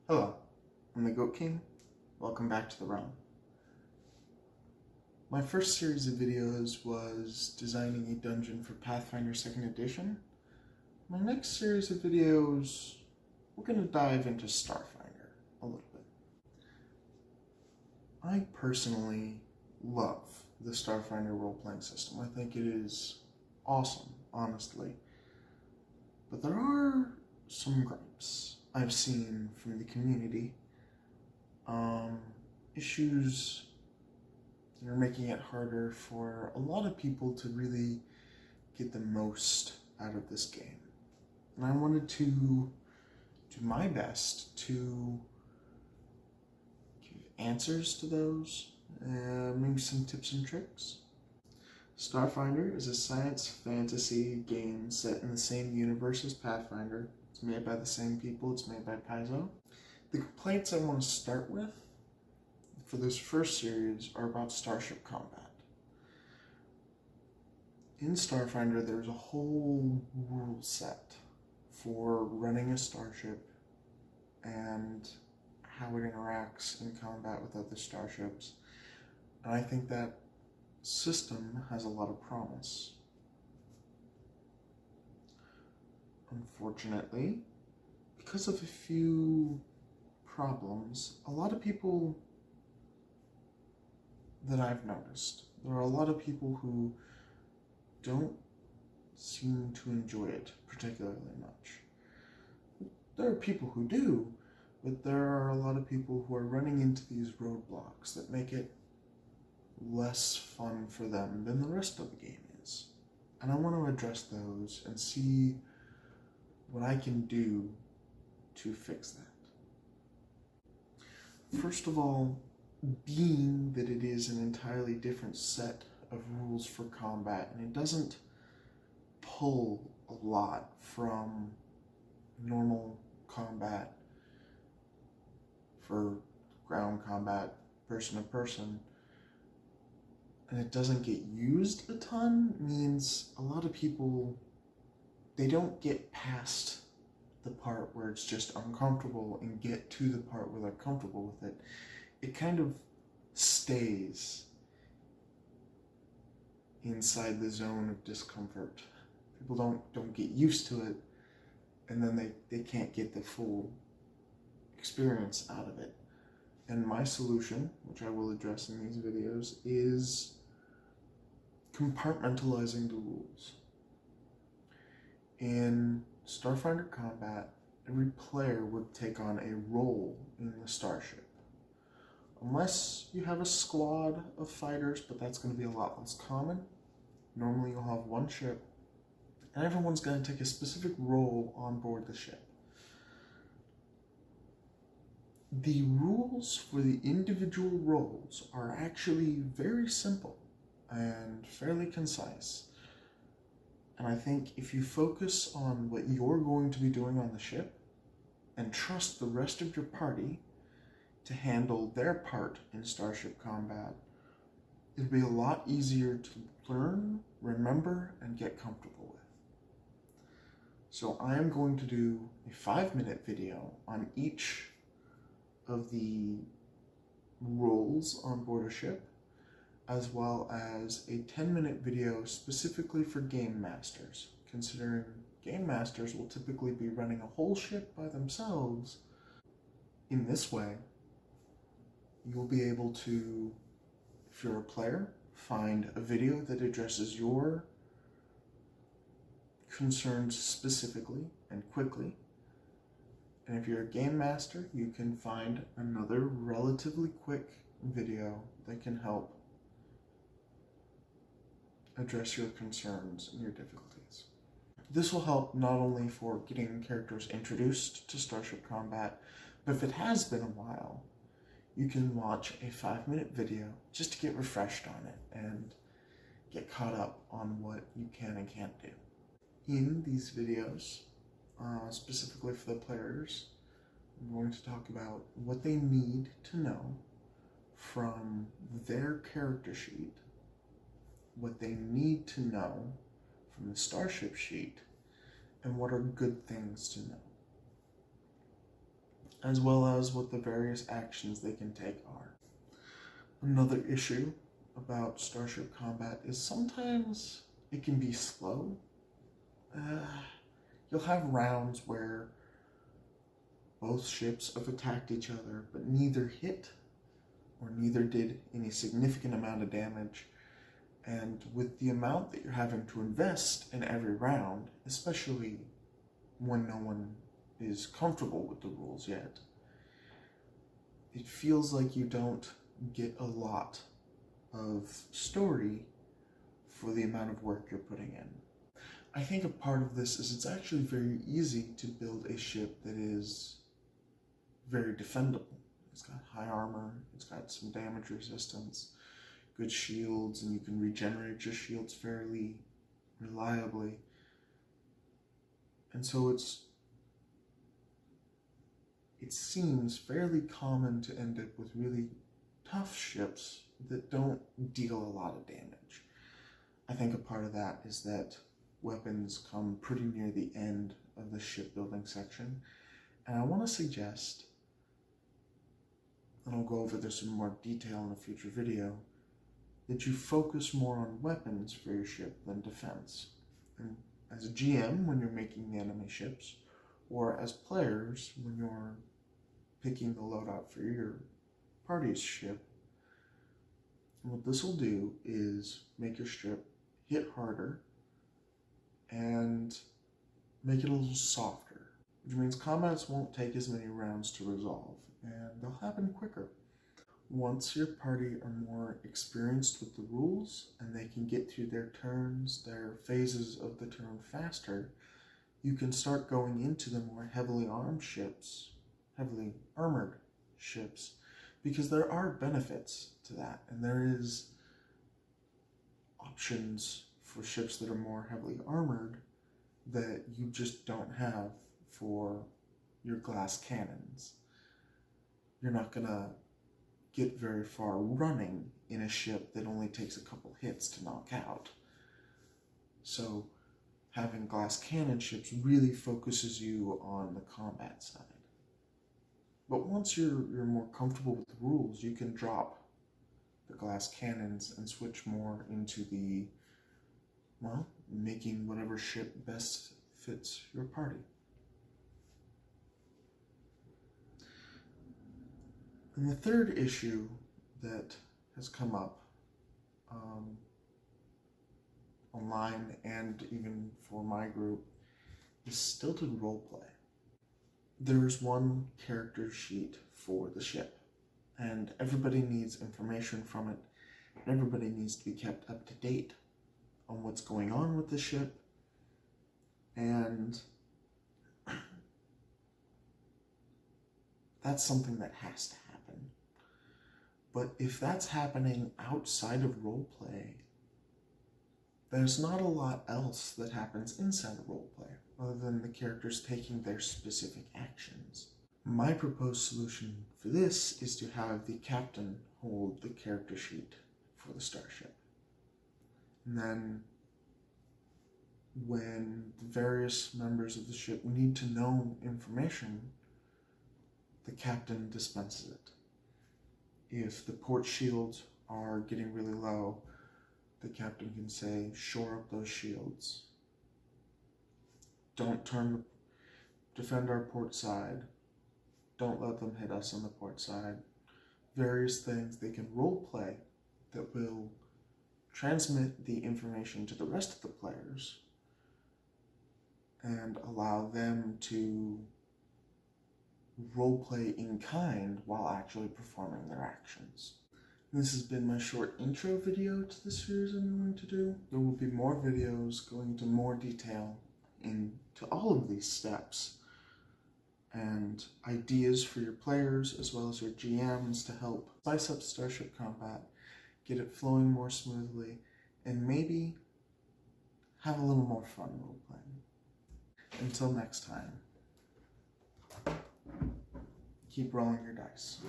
Hello, I'm the Goat King. Welcome back to the realm. My first series of videos was designing a dungeon for Pathfinder 2nd Edition. My next series of videos, we're going to dive into Starfinder a little bit. I personally love the Starfinder role-playing system. I think it is awesome, honestly. But there are some gripes I've seen from the community. Issues that are making it harder for a lot of people to really get the most out of this game. And I wanted to do my best to give answers to those, maybe some tips and tricks. Starfinder is a science fantasy game set in the same universe as Pathfinder. It's made by the same people, it's made by Paizo. The complaints I want to start with for this first series are about starship combat. In Starfinder, there's a whole rule set for running a starship and how it interacts in combat with other starships. And I think that system has a lot of promise. Unfortunately, because of a few problems, a lot of people that I've noticed, there are a lot of people who don't seem to enjoy it particularly much. There are people who do, but there are a lot of people who are running into these roadblocks that make it less fun for them than the rest of the game is. And I want to address those and see what I can do to fix that. First of all, being that it is an entirely different set of rules for combat, and it doesn't pull a lot from normal combat for ground combat, person to person, and it doesn't get used a ton, means a lot of people, they don't get past the part where it's just uncomfortable and get to the part where they're comfortable with it. It kind of stays inside the zone of discomfort. People don't get used to it, and then they can't get the full experience out of it. And my solution, which I will address in these videos, is compartmentalizing the rules. In Starfinder combat, every player would take on a role in the starship. Unless you have a squad of fighters, but that's going to be a lot less common. Normally you'll have one ship, and everyone's going to take a specific role on board the ship. The rules for the individual roles are actually very simple and fairly concise. And I think if you focus on what you're going to be doing on the ship and trust the rest of your party to handle their part in starship combat, it'll be a lot easier to learn, remember, and get comfortable with. So I am going to do a 5-minute video on each of the roles on board a ship, as well as a 10-minute video specifically for game masters, considering game masters will typically be running a whole ship by themselves. In this way, you'll be able to, if you're a player, find a video that addresses your concerns specifically and quickly. And if you're a game master, you can find another relatively quick video that can help address your concerns and your difficulties. This will help not only for getting characters introduced to starship combat, but if it has been a while, you can watch a 5-minute video just to get refreshed on it and get caught up on what you can and can't do. In these videos, specifically for the players, I'm going to talk about what they need to know from their character sheet, what they need to know from the starship sheet, and what are good things to know. as well as what the various actions they can take are. Another issue about Starship combat is sometimes it can be slow. You'll have rounds where both ships have attacked each other, but neither hit or neither did any significant amount of damage. And with the amount that you're having to invest in every round, especially when no one is comfortable with the rules yet, it feels like you don't get a lot of story for the amount of work you're putting in. I think a part of this is it's actually very easy to build a ship that is very defendable. It's got high armor, it's got some damage resistance, good shields, and you can regenerate your shields fairly reliably. And so it seems fairly common to end up with really tough ships that don't deal a lot of damage. I think a part of that is that weapons come pretty near the end of the shipbuilding section, and I want to suggest, and I'll go over this in more detail in a future video, that you focus more on weapons for your ship than defense. And as a GM, when you're making the enemy ships, or as players, when you're picking the loadout for your party's ship, what this will do is make your ship hit harder and make it a little softer, which means combats won't take as many rounds to resolve, and they'll happen quicker. Once your party are more experienced with the rules and they can get through their turns, their phases of the turn faster, you can start going into the more heavily armed ships, heavily armored ships, because there are benefits to that, and there is options for ships that are more heavily armored that you just don't have for your glass cannons. You're not gonna get very far running in a ship that only takes a couple hits to knock out. So having glass cannon ships really focuses you on the combat side. But once you're more comfortable with the rules, you can drop the glass cannons and switch more into the, well, making whatever ship best fits your party. And the third issue that has come up online and even for my group is stilted roleplay. There's one character sheet for the ship, and everybody needs information from it, and everybody needs to be kept up to date on what's going on with the ship, and that's something that has to happen. But if that's happening outside of roleplay, there's not a lot else that happens inside of roleplay, other than the characters taking their specific actions. My proposed solution for this is to have the captain hold the character sheet for the starship. And then when the various members of the ship need to know information, the captain dispenses it. If the port shields are getting really low, the captain can say, shore up those shields. Defend our port side. Don't let them hit us on the port side. Various things they can role play that will transmit the information to the rest of the players and allow them to roleplay in kind while actually performing their actions. This has been my short intro video to the series I'm going to do. There will be more videos going into more detail into all of these steps and ideas for your players as well as your GMs to help spice up Starship combat, get it flowing more smoothly, and maybe have a little more fun role-playing. Until next time, keep rolling your dice.